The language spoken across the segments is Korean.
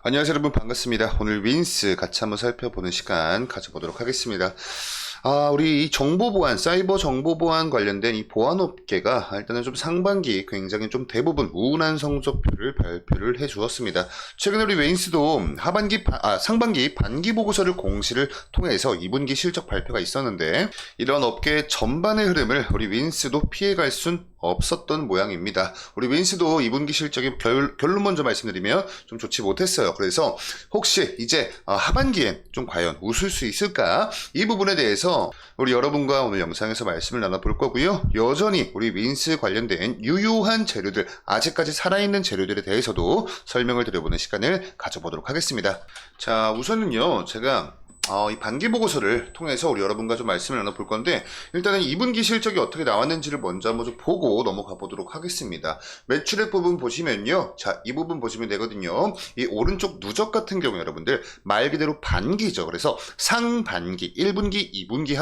안녕하세요 여러분, 반갑습니다. 오늘 윈스 같이 한번 살펴보는 시간 가져보도록 하겠습니다. 우리 이 정보보안, 사이버 정보보안 관련된 이 보안업계가 일단은 좀 상반기 굉장히 좀 대부분 우운한 성적표를 발표를 해 주었습니다. 최근에 우리 윈스도 상반기 반기 보고서를 공시를 통해서 2분기 실적 발표가 있었는데, 이런 업계 전반의 흐름을 우리 윈스도 피해갈 순 없었던 모양입니다. 우리 윈스도 2분기 실적이 결론 먼저 말씀드리면 좀 좋지 못했어요. 그래서 혹시 이제 하반기엔 좀 과연 웃을 수 있을까? 이 부분에 대해서 우리 여러분과 오늘 영상에서 말씀을 나눠볼 거고요. 여전히 우리 윈스 관련된 유효한 재료들, 아직까지 살아있는 재료들에 대해서도 설명을 드려보는 시간을 가져보도록 하겠습니다. 자, 우선은요, 제가 이 반기 보고서를 통해서 우리 여러분과 좀 말씀을 나눠볼 건데, 일단은 2분기 실적이 어떻게 나왔는지를 먼저 한번 좀 보고 넘어가 보도록 하겠습니다. 매출액 부분 보시면요, 자, 이 부분 보시면 되거든요. 이 오른쪽 누적 같은 경우 여러분들 말 그대로 반기죠. 그래서 상반기 1분기 2분기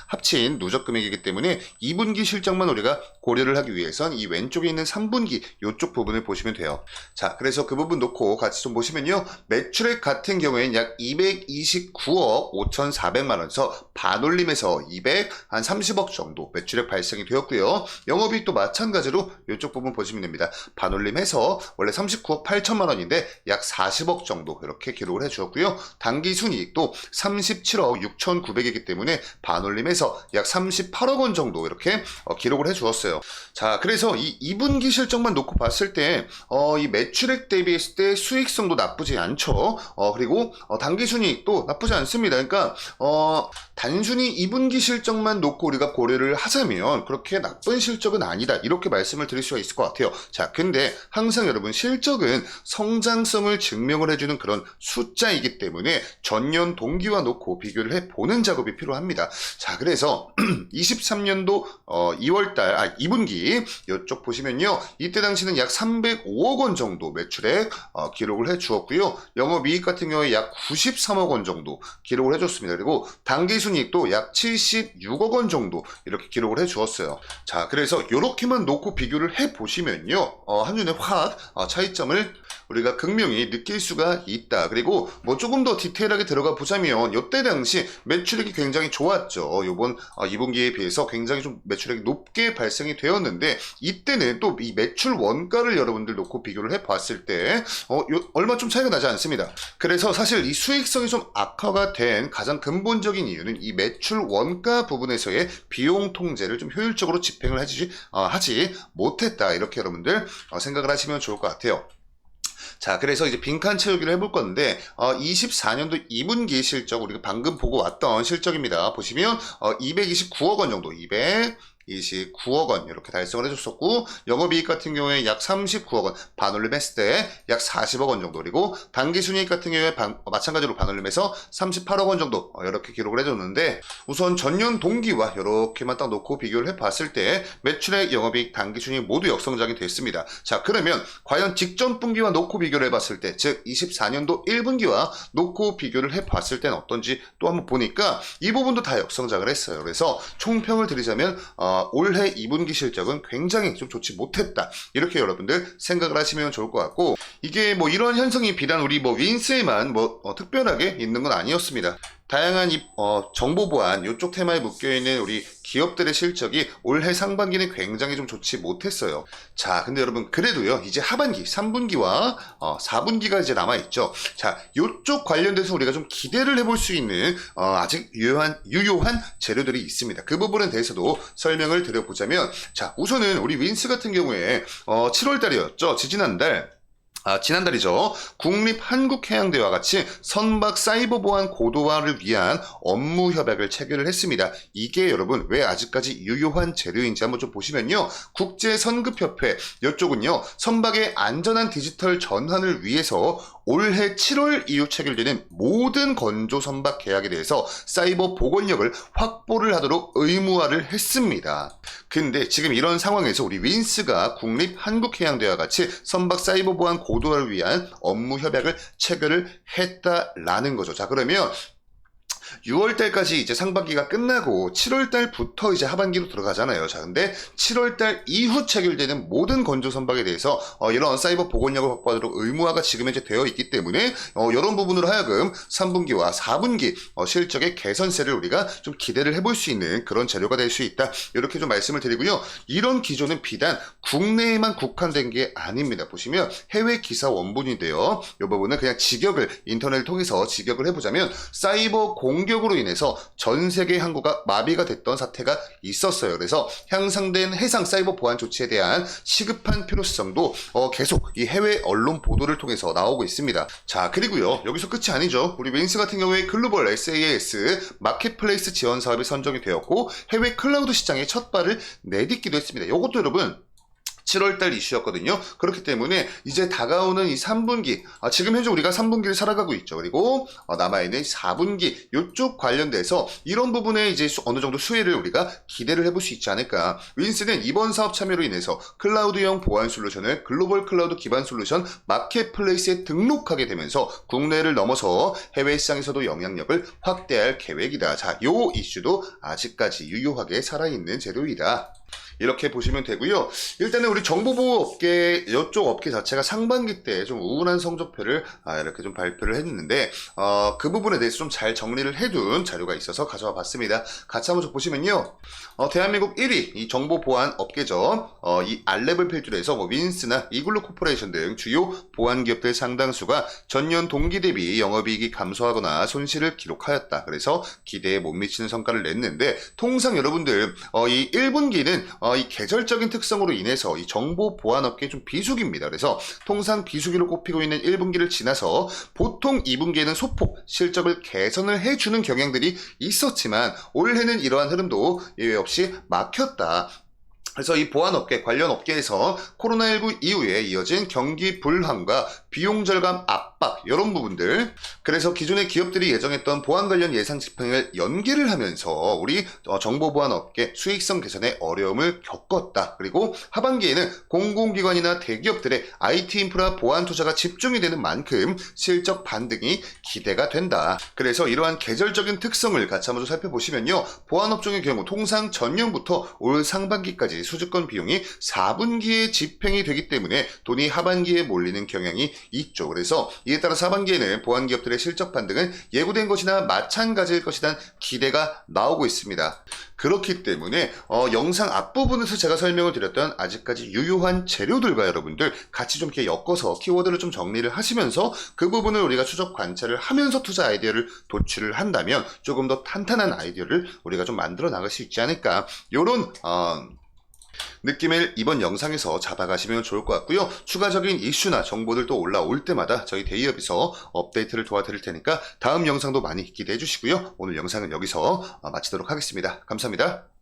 합친 누적 금액이기 때문에 2분기 실적만 우리가 고려를 하기 위해선 이 왼쪽에 있는 3분기 이쪽 부분을 보시면 돼요. 자, 그래서 그 부분 놓고 같이 좀 보시면요, 매출액 같은 경우에는 약 229억 5,400만원에서 반올림에서 230억 정도 매출액 발생이 되었고요. 영업이익도 마찬가지로 이쪽 부분 보시면 됩니다. 반올림해서 원래 39억 8천만원인데 약 40억 정도 이렇게 기록을 해주었고요. 당기순이익도 37억 6,900이기 때문에 반올림해서 약 38억 원 정도 이렇게 기록을 해주었어요. 자, 그래서 이 2분기 실적만 놓고 봤을 때 이 매출액 대비했을 때 수익성도 나쁘지 않죠. 그리고 당기순이익도 나쁘지 않습니다. 그러니까 단순히 2분기 실적만 놓고 우리가 고려를 하자면 그렇게 나쁜 실적은 아니다, 이렇게 말씀을 드릴 수가 있을 것 같아요. 자, 근데 항상 여러분, 실적은 성장성을 증명을 해주는 그런 숫자이기 때문에 전년 동기와 놓고 비교를 해보는 작업이 필요합니다. 자, 그래서 23년도 2분기 이쪽 보시면요, 이때 당시는 약 305억 원 정도 매출액 기록을 해 주었고요. 영업이익 같은 경우에 약 93억 원 정도 기록을 해줬습니다. 그리고 당기순이익도 약 76억 원 정도 이렇게 기록을 해주었어요. 자, 그래서 이렇게만 놓고 비교를 해보시면요, 한눈에 확 차이점을 우리가 극명히 느낄 수가 있다. 그리고 뭐 조금 더 디테일하게 들어가 보자면 이때 당시 매출액이 굉장히 좋았죠. 요번 2분기에 비해서 굉장히 좀 매출액이 높게 발생이 되었는데, 이때는 또 이 매출 원가를 여러분들 놓고 비교를 해봤을 때 얼마 좀 차이가 나지 않습니다. 그래서 사실 이 수익성이 좀 악화가 된 가장 근본적인 이유는 이 매출 원가 부분에서의 비용 통제를 좀 효율적으로 집행을 하지 못했다, 이렇게 여러분들 생각을 하시면 좋을 것 같아요. 자, 그래서 이제 빈칸 채우기를 해볼 건데, 24년도 2분기 실적, 우리가 방금 보고 왔던 실적입니다. 보시면 229억 원 정도, 229억 원 이렇게 달성을 해줬었고, 영업이익 같은 경우에 약 39억 원, 반올림했을 때 약 40억 원 정도, 그리고 당기순이익 같은 경우에 마찬가지로 반올림해서 38억 원 정도 이렇게 기록을 해줬는데, 우선 전년 동기와 이렇게만 딱 놓고 비교를 해봤을 때 매출액, 영업이익, 당기순이익 모두 역성장이 됐습니다. 자, 그러면 과연 직전 분기와 놓고 비교를 해봤을 때, 즉 24년도 1분기와 놓고 비교를 해봤을 때는 어떤지 또 한번 보니까 이 부분도 다 역성장을 했어요. 그래서 총평을 드리자면 올해 2분기 실적은 굉장히 좀 좋지 못했다, 이렇게 여러분들 생각을 하시면 좋을 것 같고, 이게 뭐 이런 현상이 비단 우리 뭐 윈스에만 특별하게 있는 건 아니었습니다. 다양한 정보보안 이쪽 테마에 묶여있는 우리 기업들의 실적이 올해 상반기는 굉장히 좀 좋지 못했어요. 자, 근데 여러분, 그래도요, 이제 하반기 3분기와 4분기가 이제 남아있죠. 자, 이쪽 관련돼서 우리가 좀 기대를 해볼 수 있는 아직 유효한 재료들이 있습니다. 그 부분에 대해서도 설명을 드려보자면, 자, 우선은 우리 윈스 같은 경우에 7월 달이었죠. 지난달이죠. 국립한국해양대와 같이 선박 사이버 보안 고도화를 위한 업무 협약을 체결을 했습니다. 이게 여러분 왜 아직까지 유효한 재료인지 한번 좀 보시면요, 국제선급협회 이쪽은요, 선박의 안전한 디지털 전환을 위해서 올해 7월 이후 체결되는 모든 건조 선박 계약에 대해서 사이버 보건력을 확보를 하도록 의무화를 했습니다. 근데 지금 이런 상황에서 우리 윈스가 국립한국해양대와 같이 선박 사이버 보안 고도화를 위한 업무 협약을 체결을 했다라는 거죠. 자, 그러면 6월달까지 이제 상반기가 끝나고 7월달부터 이제 하반기로 들어가잖아요. 자, 근데 7월달 이후 체결되는 모든 건조 선박에 대해서 이런 사이버 보건력을 확보하도록 의무화가 지금 현재 되어 있기 때문에 이런 부분으로 하여금 3분기와 4분기 실적의 개선세를 우리가 좀 기대를 해볼 수 있는 그런 재료가 될 수 있다. 이렇게 좀 말씀을 드리고요. 이런 기조는 비단 국내에만 국한된 게 아닙니다. 보시면 해외 기사 원본인데요. 이 부분은 그냥 직역을 인터넷을 통해서 직역을 해보자면 사이버 공격으로 인해서 전 세계 항구가 마비가 됐던 사태가 있었어요. 그래서 향상된 해상 사이버 보안 조치에 대한 시급한 필요성도 계속 이 해외 언론 보도를 통해서 나오고 있습니다. 자, 그리고요. 여기서 끝이 아니죠. 우리 윈스 같은 경우에 글로벌 SaaS 마켓플레이스 지원 사업이 선정이 되었고 해외 클라우드 시장에 첫 발을 내딛기도 했습니다. 이것도 여러분 7월달 이슈였거든요. 그렇기 때문에 이제 다가오는 이 3분기, 지금 현재 우리가 3분기를 살아가고 있죠. 그리고 남아있는 4분기 이쪽 관련돼서 이런 부분에 이제 어느 정도 수혜를 우리가 기대를 해볼 수 있지 않을까. 윈스는 이번 사업 참여로 인해서 클라우드형 보안 솔루션을 글로벌 클라우드 기반 솔루션 마켓플레이스에 등록하게 되면서 국내를 넘어서 해외 시장에서도 영향력을 확대할 계획이다. 자, 요 이슈도 아직까지 유효하게 살아있는 재료이다. 이렇게 보시면 되고요. 일단은 우리 정보보호업계 이쪽 업계 자체가 상반기 때 좀 우울한 성적표를 이렇게 좀 발표를 했는데 그 부분에 대해서 좀 잘 정리를 해둔 자료가 있어서 가져와 봤습니다. 같이 한번 좀 보시면요. 대한민국 1위 이 정보보안 업계죠. 이 알랩을 필두로 해서 윈스나 이글루 코퍼레이션 등 주요 보안 기업들 상당수가 전년 동기 대비 영업이익이 감소하거나 손실을 기록하였다. 그래서 기대에 못 미치는 성과를 냈는데 통상 여러분들 이 1분기는 이 계절적인 특성으로 인해서 이 정보 보안 업계 좀 비수기입니다. 그래서 통상 비수기로 꼽히고 있는 1분기를 지나서 보통 2분기에는 소폭 실적을 개선을 해주는 경향들이 있었지만 올해는 이러한 흐름도 예외 없이 막혔다. 그래서 이 보안업계 관련 업계에서 코로나19 이후에 이어진 경기 불황과 비용 절감 압박 이런 부분들, 그래서 기존의 기업들이 예정했던 보안 관련 예상 집행을 연기를 하면서 우리 정보보안업계 수익성 개선에 어려움을 겪었다. 그리고 하반기에는 공공기관이나 대기업들의 IT 인프라 보안 투자가 집중이 되는 만큼 실적 반등이 기대가 된다. 그래서 이러한 계절적인 특성을 같이 한번 살펴보시면요. 보안업종의 경우 통상 전년부터 올 상반기까지 수주권 비용이 4분기에 집행이 되기 때문에 돈이 하반기에 몰리는 경향이 있죠. 그래서 이에 따라 하반기에는 보안기업들의 실적 반등은 예고된 것이나 마찬가지일 것이란 기대가 나오고 있습니다. 그렇기 때문에 영상 앞부분에서 제가 설명을 드렸던 아직까지 유효한 재료들과 여러분들 같이 좀 이렇게 엮어서 키워드를 좀 정리를 하시면서 그 부분을 우리가 추적 관찰을 하면서 투자 아이디어를 도출을 한다면 조금 더 탄탄한 아이디어를 우리가 좀 만들어 나갈 수 있지 않을까. 요런 느낌을 이번 영상에서 잡아가시면 좋을 것 같고요. 추가적인 이슈나 정보들도 올라올 때마다 저희 데이업에서 업데이트를 도와드릴 테니까 다음 영상도 많이 기대해 주시고요. 오늘 영상은 여기서 마치도록 하겠습니다. 감사합니다.